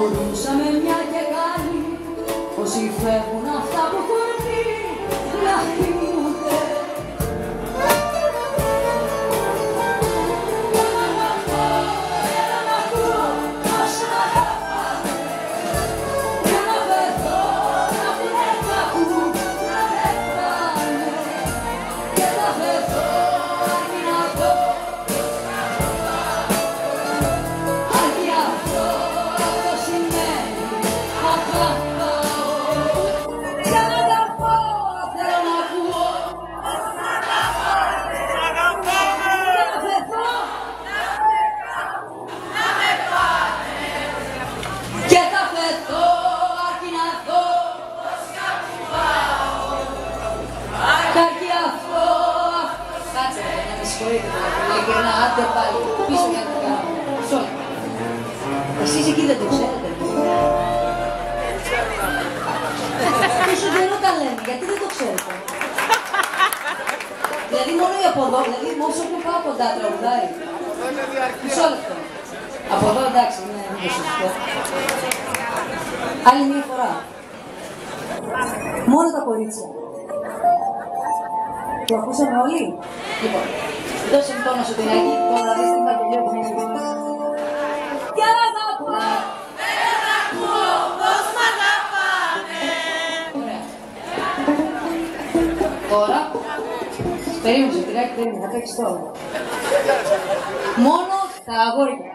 Μπορούσαμε μια και καλή, όσοι φεύγουν αυτά που έχουν πει, να θυμούνται. Άντε πάλι, πίσω για να κάνω. Εσείς εκεί δεν το ξέρετε. Πόσο καιρό τα λέμε, γιατί δεν το ξέρετε. Δηλαδή μόνο η από εδώ, δηλαδή όσο πιο πάω κοντά τραγουδάει. Μισό λεπτό. Από εδώ εντάξει, είναι σωστό. Άλλη μία φορά. Μόνο τα κορίτσια. Το ακούσαμε όλοι. Λοιπόν. Δώσε μου το όνομα σου Τινάκη, τώρα δες την παγγελία που είναι εδώ. Κι αγαπάω, δεν ακούω πως μ' αγαπάνε. Ωραία. Τώρα, περίμενε Τινάκη, περίμενε, θα παίξεις τώρα. Μόνο τα αγόρια.